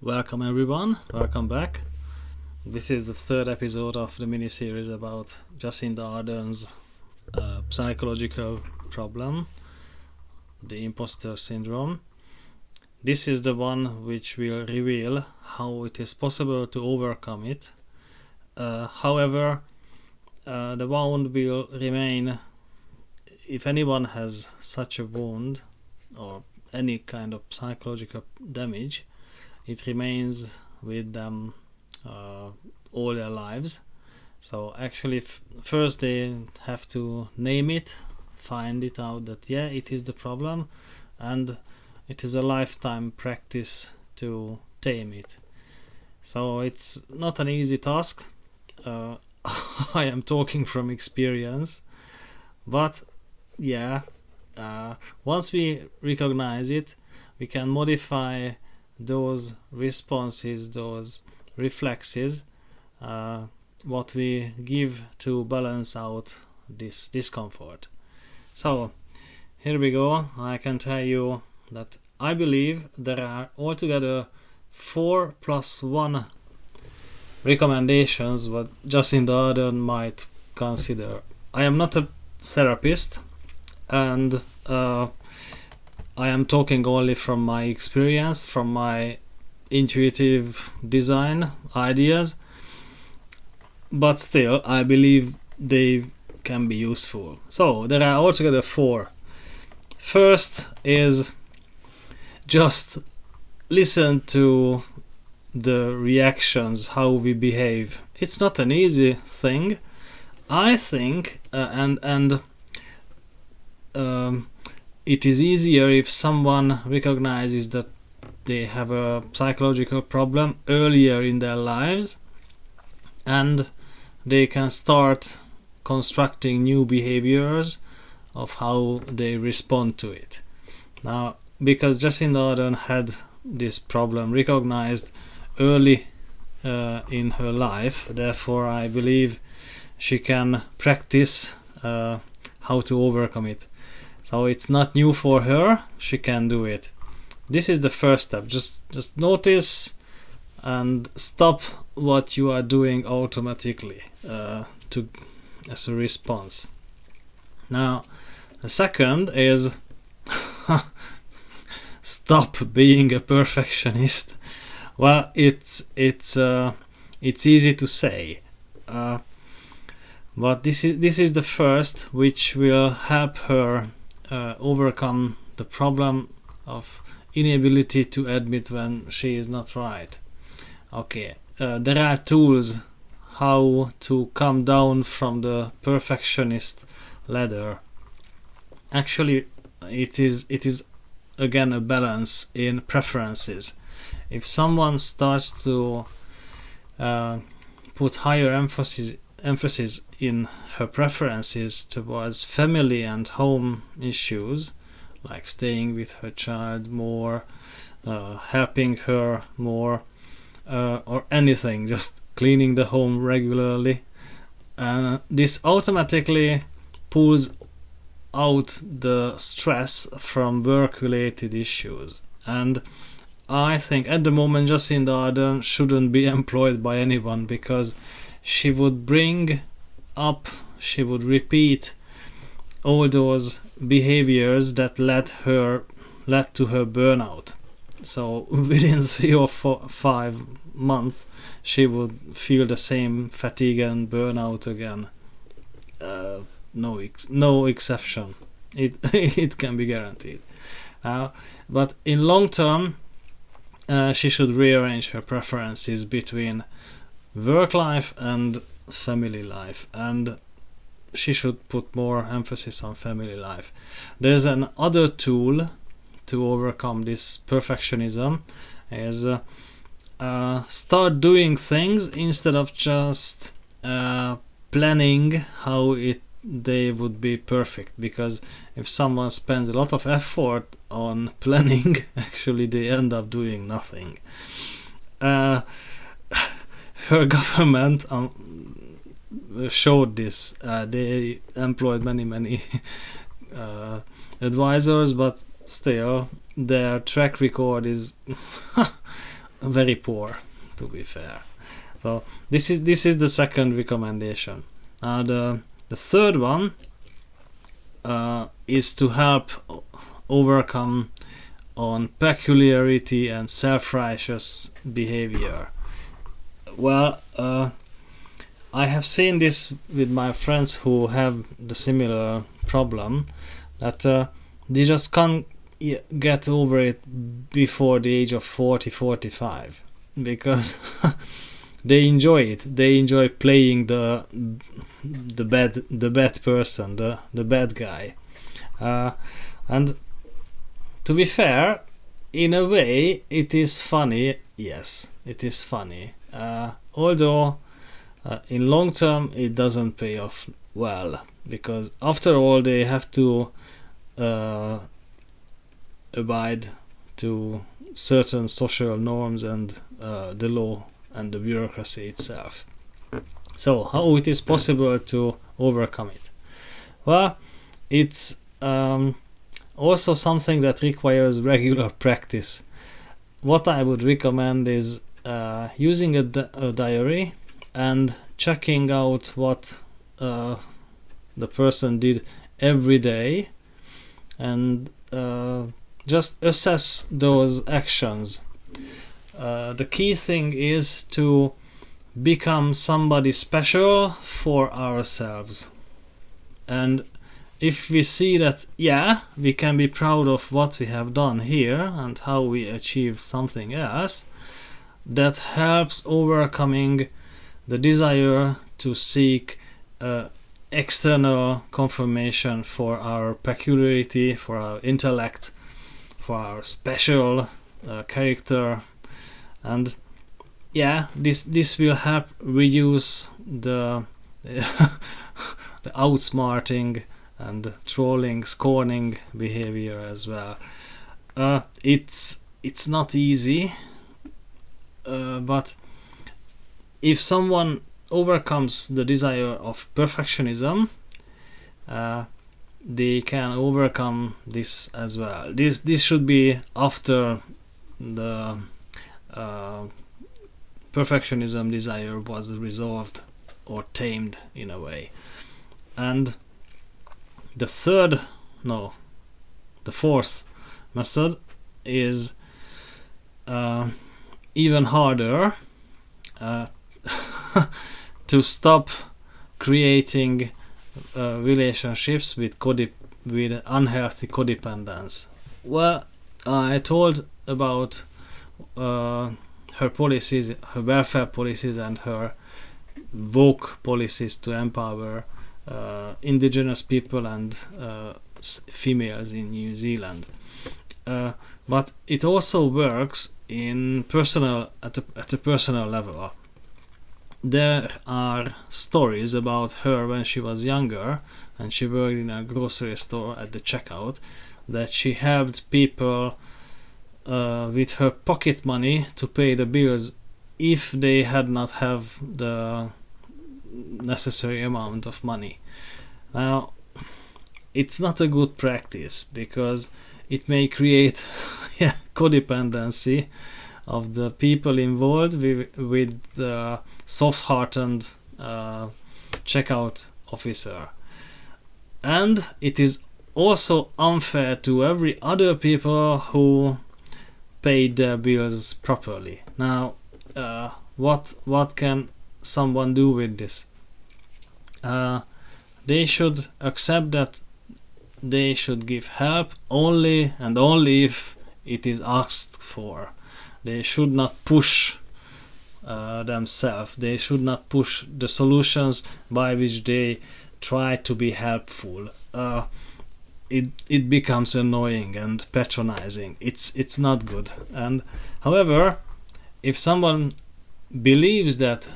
Welcome everyone, welcome back. This is the third episode of the mini-series about Jacinda Ardern's psychological problem, the imposter syndrome. This is the one which will reveal how it is possible to overcome it. However, the wound will remain. If anyone has such a wound or any kind of psychological damage, it remains with them all their lives. So actually first they have to name it, find it out that it is the problem, and it is a lifetime practice to tame it. So it's not an easy task. I am talking from experience, but once we recognize it, we can modify those responses, those reflexes, what we give to balance out this discomfort. So here we go. I can tell you that I believe there are altogether 4 + 1 recommendations what Jacinda Ardern might consider. I am not a therapist, and I am talking only from my experience, from my intuitive design ideas, but still I believe they can be useful. So there are altogether 4. First is just listen to the reactions, how we behave. It's not an easy thing, I think, it is easier if someone recognizes that they have a psychological problem earlier in their lives, and they can start constructing new behaviors of how they respond to it. Now, because Jacinda Ardern had this problem recognized early in her life, therefore I believe she can practice how to overcome it. So it's not new for her, she can do it. This is the first step. Just notice and stop what you are doing automatically as a response. Now, the second is stop being a perfectionist. Well, it's easy to say, but this is the first which will help her overcome the problem of inability to admit when she is not right. Okay, there are tools how to come down from the perfectionist ladder. Actually, it is again a balance in preferences. If someone starts to put higher emphasis in her preferences towards family and home issues, like staying with her child more, helping her more, or anything, just cleaning the home regularly, this automatically pulls out the stress from work-related issues. And I think at the moment Jacinda Ardern shouldn't be employed by anyone, because she would repeat all those behaviors that led to her burnout. So within 3 or 5 months she would feel the same fatigue and burnout again. No exception. It can be guaranteed. But in long term, she should rearrange her preferences between work life and family life, and she should put more emphasis on family life. There's another tool to overcome this perfectionism, is start doing things instead of just planning how they would be perfect. Because if someone spends a lot of effort on planning, actually they end up doing nothing. Her government showed this. They employed many advisors, but still their track record is very poor, to be fair. So this is the second recommendation. The third one is to help overcome on peculiarity and self-righteous behavior. Well, I have seen this with my friends who have the similar problem, that they just can't get over it before the age of 40-45, because they enjoy it. They enjoy playing the bad person, the bad guy. And to be fair, in a way, it is funny. Yes, it is funny. Although, in long term, it doesn't pay off well, because after all, they have to abide to certain social norms and the law and the bureaucracy itself. So, how it is possible to overcome it? Well, it's also something that requires regular practice. What I would recommend is using a diary and checking out what the person did every day, and just assess those actions. The key thing is to become somebody special for ourselves. And if we see that, yeah, we can be proud of what we have done here and how we achieved something else, that helps overcoming the desire to seek external confirmation for our peculiarity, for our intellect, for our special character. And yeah, this will help reduce the the outsmarting and trolling, scorning behavior as well. It's not easy, but if someone overcomes the desire of perfectionism, they can overcome this as well. This should be after the perfectionism desire was resolved or tamed in a way. And the fourth method is even harder, to stop creating relationships with unhealthy codependence. Well, I told about her policies, her welfare policies, and her woke policies to empower indigenous people and females in New Zealand. But it also works in at a personal level. There are stories about her when she was younger and she worked in a grocery store at the checkout, that she helped people with her pocket money to pay the bills if they had not have the necessary amount of money. Now, it's not a good practice because it may create codependency of the people involved with the soft-hearted checkout officer. And it is also unfair to every other people who paid their bills properly. Now, what can someone do with this? They should accept that they should give help only and only if it is asked for. They should not push themselves. They should not push the solutions by which they try to be helpful. It becomes annoying and patronizing. It's not good. And however, if someone believes that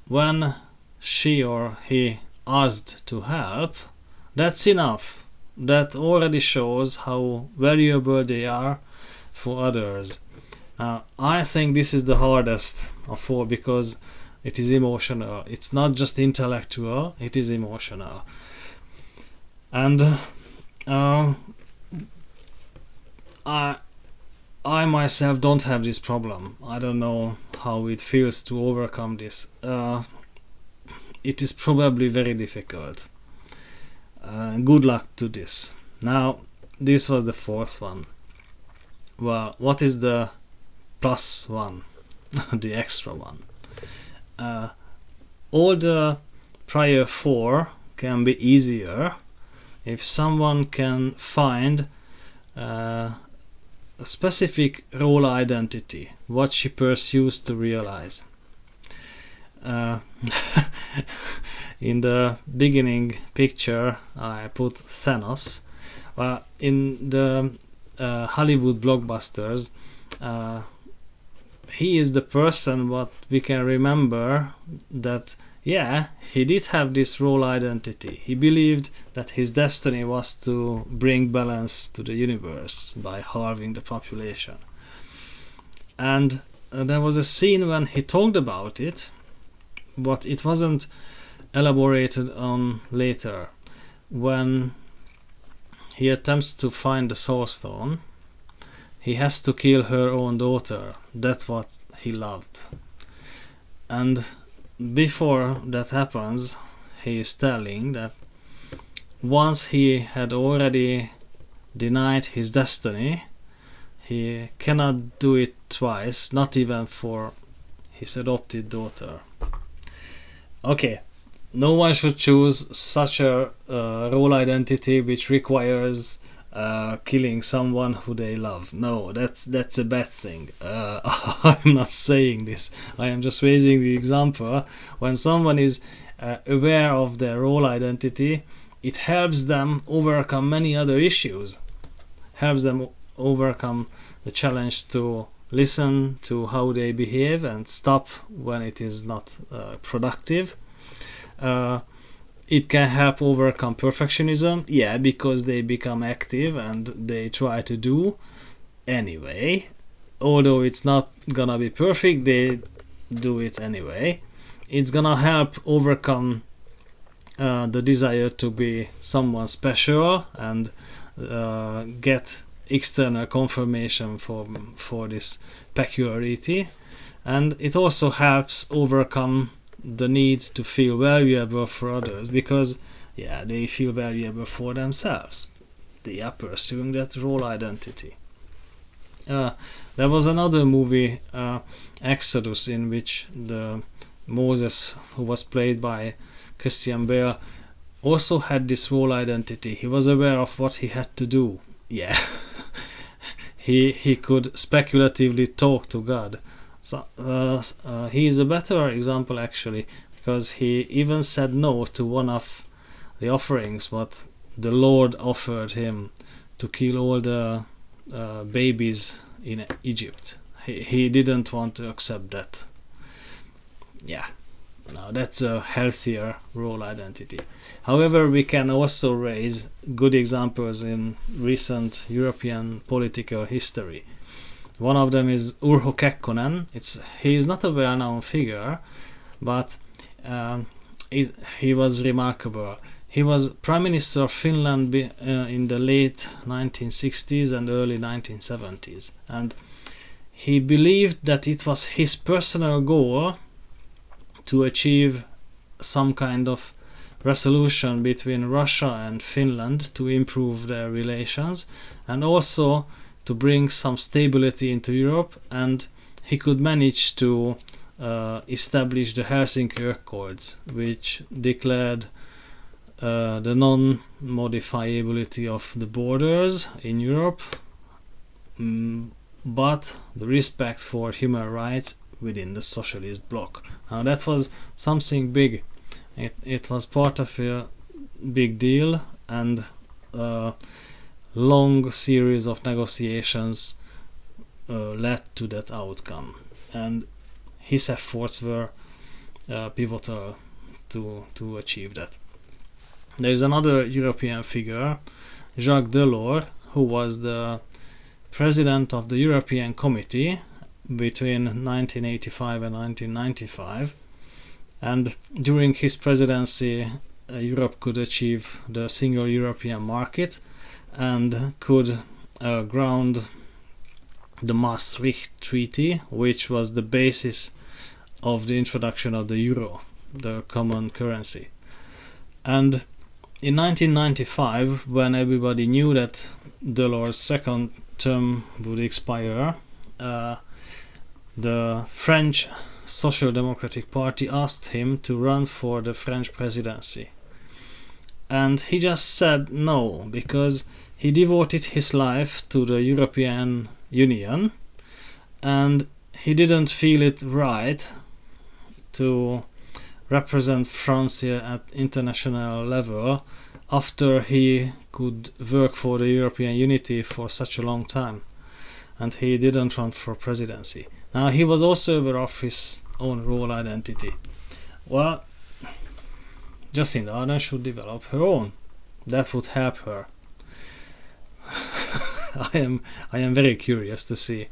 when she or he asked to help, that's enough. That already shows how valuable they are for others. I think this is the hardest of all because it is emotional. It's not just intellectual, it is emotional. And I I myself don't have this problem. I don't know how it feels to overcome this. It is probably very difficult. Good luck to this. Now, this was the fourth one. Well, what is the plus one? The extra one. All the prior four can be easier if someone can find a specific role identity, what she pursues to realize. In the beginning picture I put Thanos. In the Hollywood blockbusters, he is the person what we can remember that, yeah, he did have this role identity. He believed that his destiny was to bring balance to the universe by halving the population. And there was a scene when he talked about it, but it wasn't elaborated on later. When he attempts to find the Soul Stone, he has to kill her own daughter. That's what he loved. And before that happens, he is telling that once he had already denied his destiny, he cannot do it twice, not even for his adopted daughter. Okay, no one should choose such a role identity which requires killing someone who they love. No, that's a bad thing. I'm not saying this. I am just raising the example. When someone is aware of their role identity, it helps them overcome many other issues. Helps them overcome the challenge to listen to how they behave and stop when it is not productive. It can help overcome perfectionism, yeah, because they become active and they try to do anyway. Although it's not gonna be perfect, they do it anyway. It's gonna help overcome the desire to be someone special and get external confirmation for this peculiarity. And it also helps overcome the need to feel valuable for others, because yeah, they feel valuable for themselves. They are pursuing that role identity. There was another movie, Exodus, in which the Moses, who was played by Christian Bale, also had this role identity. He was aware of what he had to do. Yeah, he could speculatively talk to God. So he is a better example actually, because he even said no to one of the offerings what the Lord offered him, to kill all the babies in Egypt. He didn't want to accept that. Yeah, now that's a healthier role identity. However, we can also raise good examples in recent European political history. One of them is Urho Kekkonen. He is not a well-known figure, but he was remarkable. He was Prime Minister of Finland in the late 1960s and early 1970s. And he believed that it was his personal goal to achieve some kind of resolution between Russia and Finland to improve their relations, and also to bring some stability into Europe, and he could manage to establish the Helsinki Accords, which declared the non-modifiability of the borders in Europe, but the respect for human rights within the socialist bloc. Now that was something big. It was part of a big deal, and long series of negotiations led to that outcome, and his efforts were pivotal to achieve that. There is another European figure, Jacques Delors, who was the president of the European Committee between 1985 and 1995, and during his presidency Europe could achieve the single European market and could ground the Maastricht Treaty, which was the basis of the introduction of the euro, the common currency. And in 1995, when everybody knew that Delors' second term would expire, the French Social Democratic Party asked him to run for the French presidency. And he just said no, because he devoted his life to the European Union and he didn't feel it right to represent France at international level after he could work for the European unity for such a long time, and he didn't run for presidency. Now, he was also aware of his own role identity. Well, Jacinda Ardern should develop her own. That would help her. I am very curious to see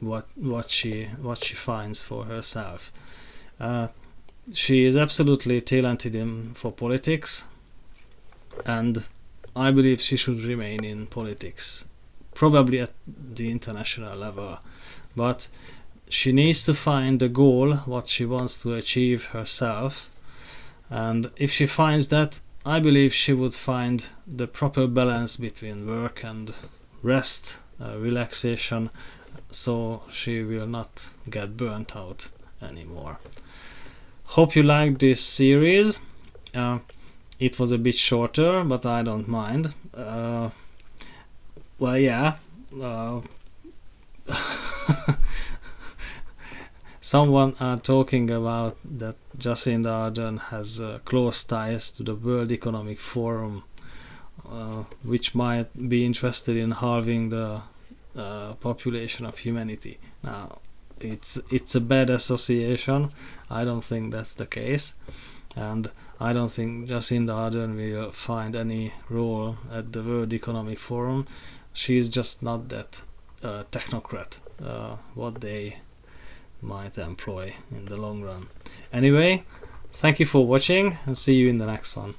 what she finds for herself. She is absolutely talented for politics, and I believe she should remain in politics, probably at the international level. But she needs to find the goal, what she wants to achieve herself, and if she finds that, I believe she would find the proper balance between work and rest, relaxation, so she will not get burnt out anymore. Hope you liked this series. It was a bit shorter, but I don't mind. Well, yeah. Someone talking about that Jacinda Ardern has close ties to the World Economic Forum, which might be interested in halving the population of humanity. Now, it's a bad association. I don't think that's the case, and I don't think Jacinda Ardern will find any role at the World Economic Forum. She's just not that technocrat what they might employ in the long run. Anyway, thank you for watching and see you in the next one.